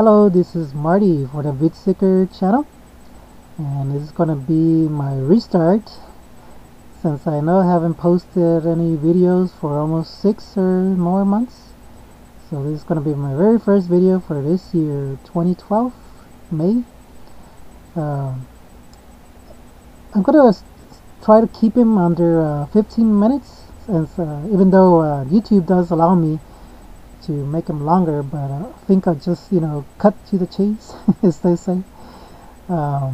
Hello, this is Marty for the VidSeeker channel, and this is gonna be my restart since I know I haven't posted any videos for almost 6 or more months. So this is gonna be my very first video for this year, 2012, May. I'm gonna try to keep him under 15 minutes, since even though YouTube does allow me to make them longer, but I think I'll just cut to the chase as they say. I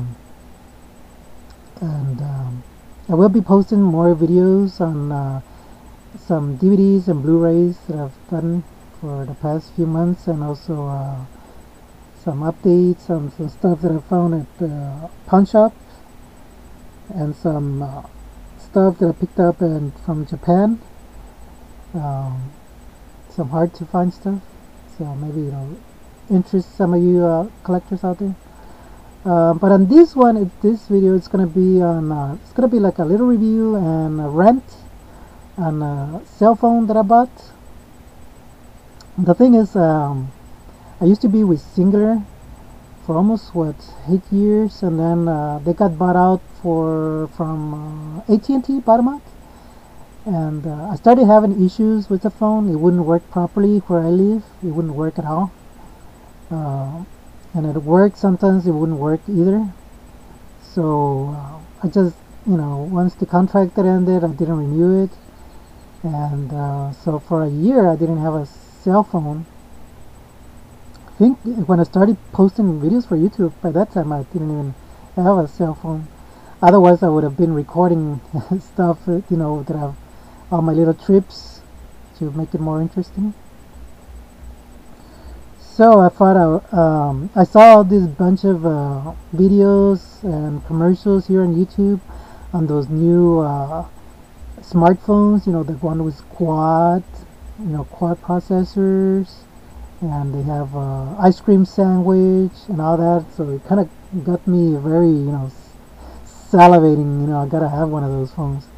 will be posting more videos on some DVDs and Blu-rays that I've done for the past few months, and also some updates on some stuff that I found at the pawn shop, and some stuff that I picked up from Japan. Some hard to find stuff, so maybe it'll interest some of you collectors out there. But on this video, it's gonna be on it's gonna be like a little review and a rant on a cell phone that I bought. The thing is, I used to be with Singular for almost 8 years, and then they got bought out from AT&T, bought them out. And I started having issues with the phone. It wouldn't work properly where I live. It wouldn't work at all. And it worked sometimes, it wouldn't work either. So I just, once the contract ended, I didn't renew it. And so for a year, I didn't have a cell phone. I think when I started posting videos for YouTube, by that time I didn't even have a cell phone. Otherwise, I would have been recording stuff, that I've all my little trips to make it more interesting. So I thought I saw this bunch of videos and commercials here on YouTube on those new smartphones, the one with quad processors, and they have ice cream sandwich and all that. So it kind of got me very salivating. I gotta have one of those phones.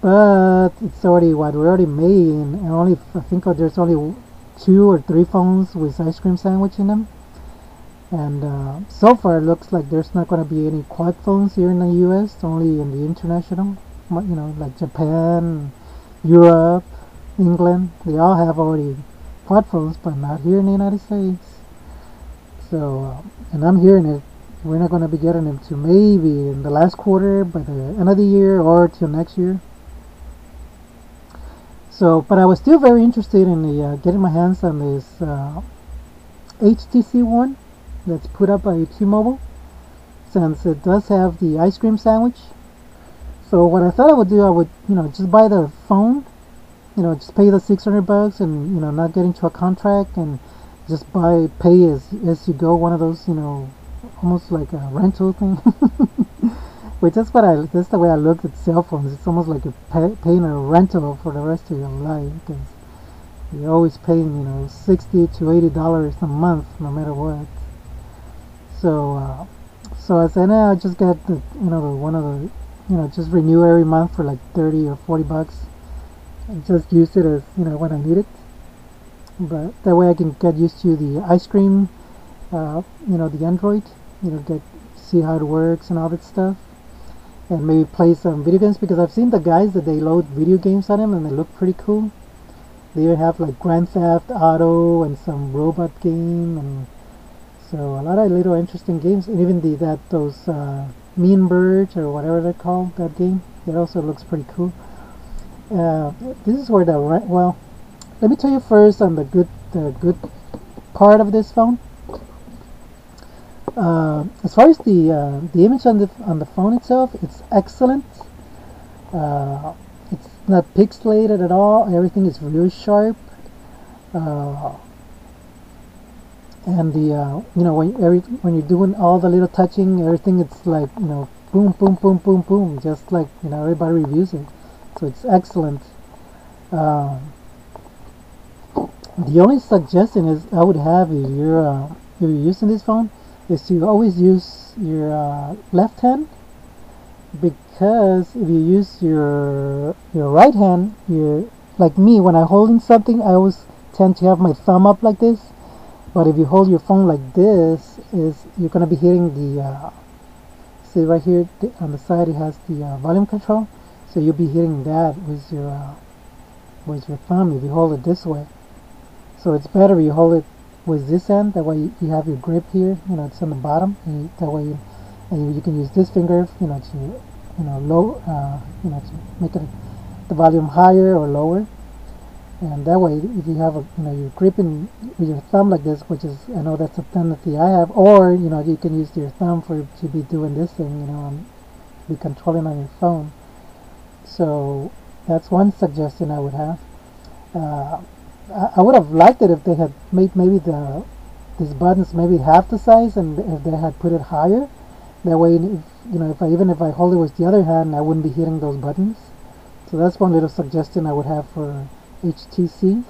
But it's already we're already made, and I think there's only 2 or 3 phones with ice cream sandwich in them. And so far it looks like there's not going to be any quad phones here in the US, only in the international, like Japan, Europe, England. They all have already quad phones, but not here in the United States. So and I'm hearing it, we're not going to be getting them to maybe in the last quarter, by the end of the year, or till next year. So, but I was still very interested in getting my hands on this htc1 that's put up by T-Mobile, since it does have the ice cream sandwich. So what I thought I would do, I would just buy the phone, just pay the $600 and not get into a contract, and just pay as you go, one of those almost like a rental thing. Which that's the way I look at cell phones. It's almost like you're paying a rental for the rest of your life, because you're always paying $60 to $80 a month, no matter what. So I said, I'll just get the one of the just renew every month for like $30 or $40, and just use it as when I need it. But that way I can get used to the ice cream, the Android, see how it works and all that stuff, and maybe play some video games, because I've seen the guys that they load video games on them and they look pretty cool. They even have like Grand Theft Auto and some robot game, and so a lot of little interesting games, and even those Mean Birds or whatever they're called, that game, that also looks pretty cool. This is where well, let me tell you first on the good part of this phone. As far as the image on the phone itself, it's excellent. It's not pixelated at all. Everything is really sharp. And when you're doing all the little touching, everything, it's like boom, boom, boom, boom, boom, just like everybody reviews it. So it's excellent. The only suggestion is I would have, if you're using this phone, is to always use your left hand, because if you use your right hand, like me, when I'm holding something, I always tend to have my thumb up like this, But if you hold your phone like this, is you're gonna be hitting the see right here on the side it has the volume control, so you'll be hitting that with your thumb if you hold it this way. So it's better you hold it with this end, that way you have your grip here, it's on the bottom, and that way you can use this finger, to to make it the volume higher or lower. And that way, if you have you're gripping with your thumb like this, which is, I know that's a tendency I have, or you can use your thumb to be doing this thing, and be controlling on your phone. So that's one suggestion I would have. I would have liked it if they had made maybe these buttons maybe half the size, and if they had put it higher. That way, if I hold it with the other hand, I wouldn't be hitting those buttons. So that's one little suggestion I would have for HTC.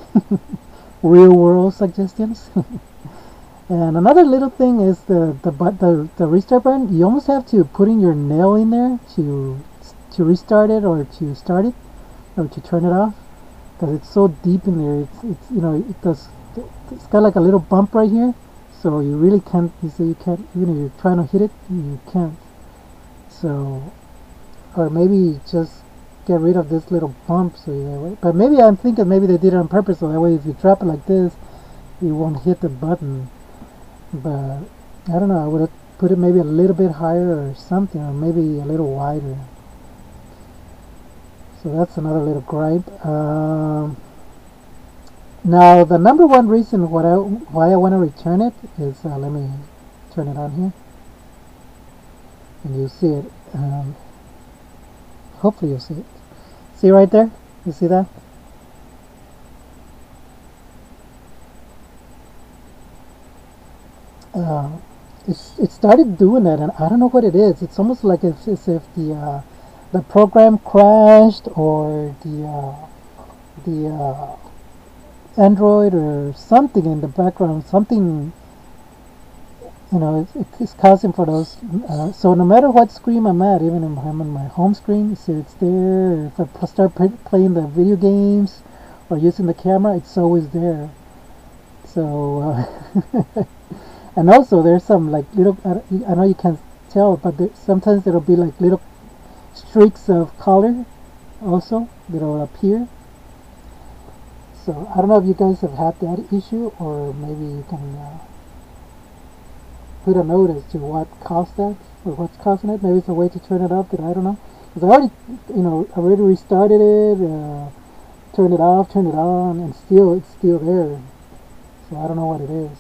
Real world suggestions. And another little thing is the restart button. You almost have to put in your nail in there to restart it, or to start it, or to turn it off, because it's so deep in there. It's got like a little bump right here, so you really can't. You can't, even if you're trying to hit it, you can't. So, or maybe just get rid of this little bump, but maybe I'm thinking maybe they did it on purpose, so that way if you drop it like this, you won't hit the button. But I don't know, I would have put it maybe a little bit higher or something, or maybe a little wider. So that's another little gripe. Now the number one reason why I want to return it is, let me turn it on here, and you see it. Hopefully you'll see it. See right there? You see that? It started doing that, and I don't know what it is. It's almost like as if the program crashed, or the Android or something in the background, something, it's causing for those. So no matter what screen I'm at, even if I'm on my home screen, see it's there. If I start playing the video games or using the camera, it's always there. So and also there's some like little, I know you can't tell, but sometimes there'll be like little streaks of color also that'll appear. So I don't know if you guys have had that issue, or maybe you can put a note as to what caused that, or what's causing it. Maybe it's a way to turn it off that I don't know. Because I already restarted it, turned it off, turned it on, and it's still there. So I don't know what it is.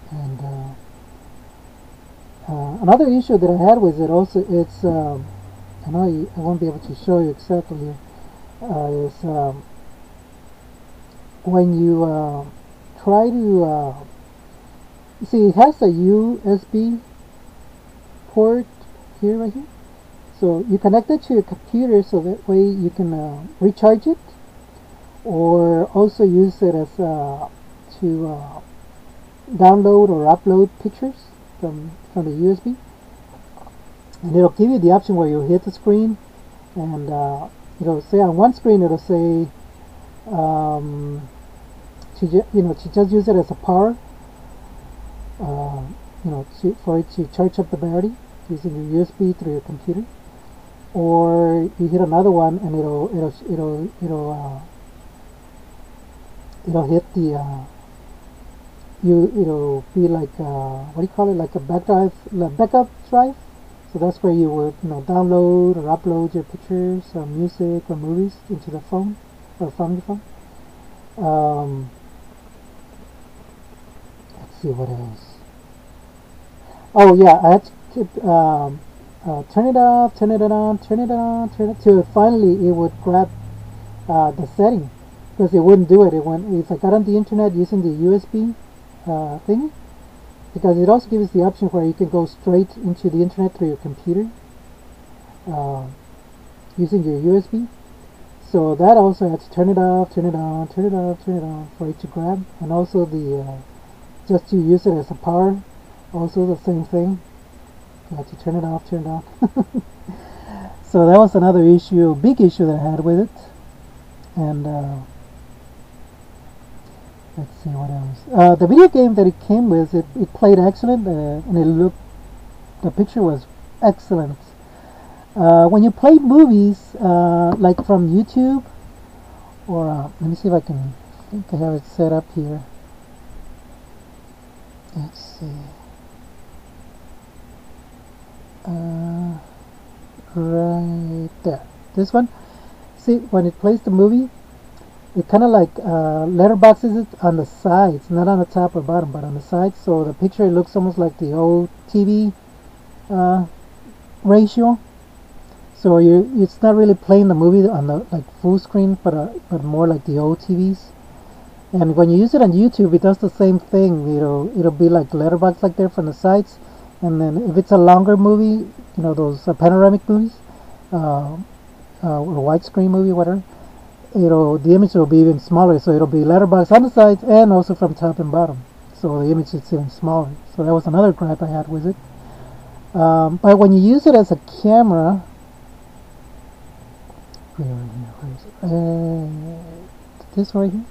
And another issue that I had with it also, it's I know I won't be able to show you exactly here. Is when you try to you see, it has a USB port here, right here. So you connect it to your computer, so that way you can recharge it, or also use it as to download or upload pictures from the USB. And it'll give you the option where you hit the screen, and it'll say on one screen, it'll say to just use it as a power, for it to charge up the battery using your USB through your computer. Or you hit another one, and it'll hit the it'll be like what do you call it, like a backup drive. So that's where you would download or upload your pictures or music or movies into the phone, or from your phone. Let's see what else. Oh yeah, I had to keep, turn it off, turn it on, turn it on, turn it, till finally it would grab the setting, because it wouldn't do it. If I got on the internet using the USB thing, because it also gives the option where you can go straight into the internet through your computer using your USB. So that also had to turn it off, turn it on, turn it off, turn it on for it to grab. And also the just to use it as a power, also the same thing. You have to turn it off, turn it on. So that was another big issue that I had with it. And Let's see what else. The video game that it came with, it played excellent, and the picture was excellent. When you play movies, like from YouTube, or let me see if I think I have it set up here. Let's see. Right there. This one. See, when it plays the movie, it kind of like letterboxes it on the sides, not on the top or bottom, but on the sides. So the picture looks almost like the old TV ratio. So it's not really playing the movie on the like full screen, but more like the old TVs. And when you use it on YouTube, it does the same thing. It'll be like letterbox like there from the sides, and then if it's a longer movie, those panoramic movies, or widescreen movie, whatever, the image will be even smaller. So it'll be letterbox on the sides and also from top and bottom. So the image is even smaller. So that was another gripe I had with it. But when you use it as a camera, where is it? This right here.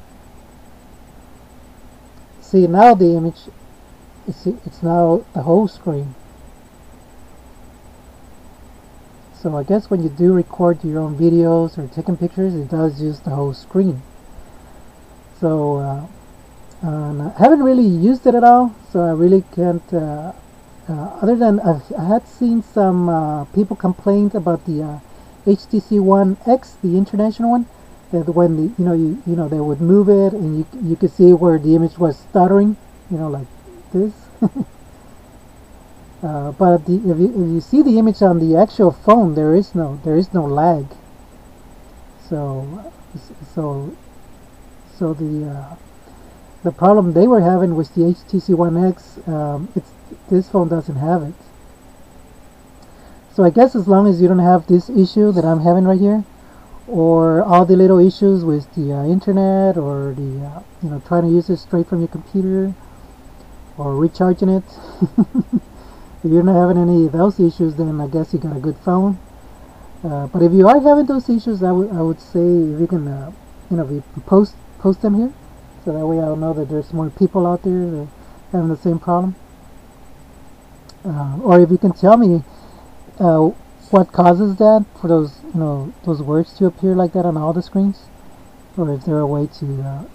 See, now the image, it's now the whole screen. So I guess when you do record your own videos or taking pictures, it does use the whole screen. So I haven't really used it at all, so I really can't, other than I had seen some people complain about the htc1 X, the international one, that when they would move it and you could see where the image was stuttering, like this. But if you see the image on the actual phone, there is no lag. So the problem they were having with the htc1 X, this phone doesn't have it. So I guess as long as you don't have this issue that I'm having right here, or all the little issues with the internet, or the trying to use it straight from your computer, or recharging it, if you're not having any of those issues, then I guess you got a good phone. But if you are having those issues, I would say if you can if you post them here, so that way I'll know that there's more people out there that are having the same problem. Or if you can tell me what causes that, for those words to appear like that on all the screens, or if there's a way to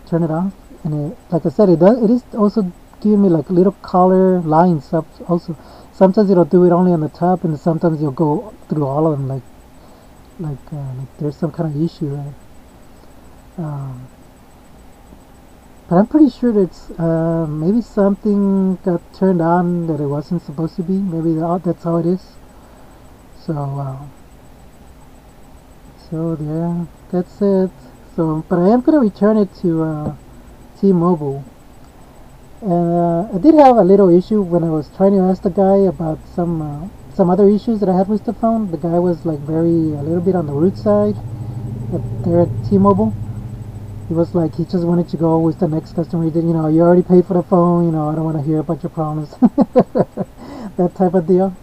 turn it off. And like I said, it is also giving me like little color lines up also. Sometimes it'll do it only on the top, and sometimes you'll go through all of them like there's some kind of issue there. But I'm pretty sure that maybe something got turned on that it wasn't supposed to be. Maybe that's how it is. So there, that's it. So, but I am gonna return it to T-Mobile. And I did have a little issue when I was trying to ask the guy about some other issues that I had with the phone. The guy was like a little bit on the rude side there at T-Mobile. He was like, he just wanted to go with the next customer. He did, you already paid for the phone, I don't want to hear about your problems. That type of deal.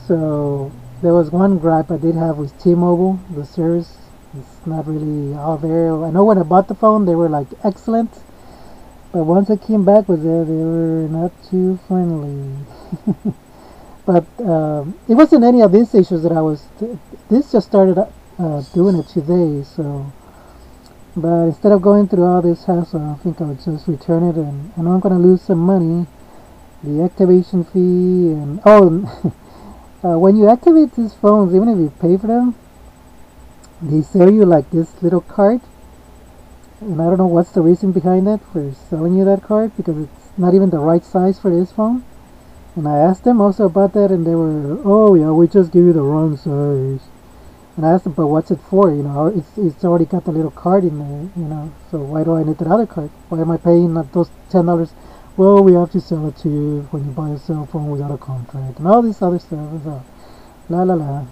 So there was one gripe I did have with T-Mobile. The service is not really all there. I know when I bought the phone, they were like excellent. But once I came back with it, they were not too friendly. But it wasn't any of these issues that I was... This just started doing it today, so... But instead of going through all this hassle, I think I'll just return it, and I know I'm going to lose some money. The activation fee, and... when you activate these phones, even if you pay for them, they sell you like this little card. And I don't know what's the reason behind that for selling you that card, because it's not even the right size for this phone. And I asked them also about that, and they were, oh yeah, we just give you the wrong size. And I asked them, but what's it for? It's already got the little card in there, so why do I need that other card? Why am I paying those $10? Well, we have to sell it to you when you buy a cell phone without a contract, and all this other stuff. So, la la la.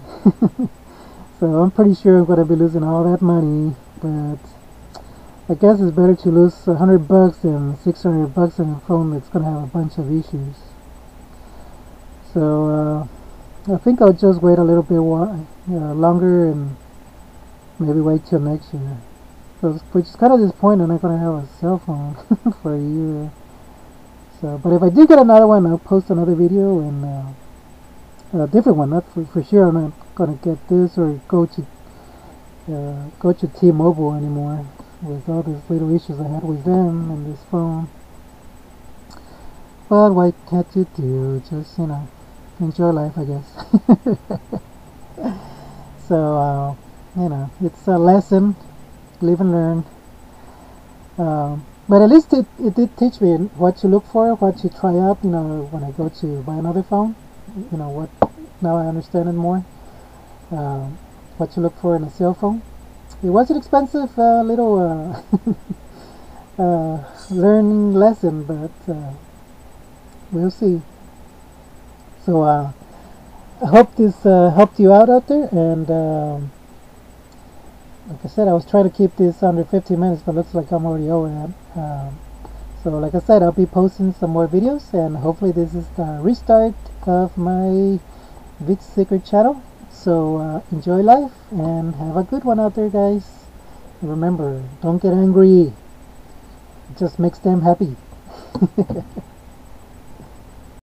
So I'm pretty sure I'm going to be losing all that money, but I guess it's better to lose $100 than $600 on a phone that's going to have a bunch of issues. So I think I'll just wait a little bit longer, and maybe wait till next year. So, which is kind of disappointing. I'm not gonna have a cell phone for a year. So, but if I do get another one, I'll post another video and a different one. Not for sure. I'm not gonna get this or go to T-Mobile anymore with all these little issues I had with them and this phone. But what can't you do? Just enjoy life, I guess. So it's a lesson, live and learn. But at least it did teach me what to look for, what to try out. When I go to buy another phone, what. Now I understand it more. What to look for in a cell phone. It wasn't expensive, little learning lesson, but we'll see. So I hope this helped you out there, and like I said, I was trying to keep this under 15 minutes, but looks like I'm already over that. So like I said, I'll be posting some more videos, and hopefully this is the restart of my Vid Secret channel. So enjoy life and have a good one out there, guys. And remember, don't get angry. It just makes them happy.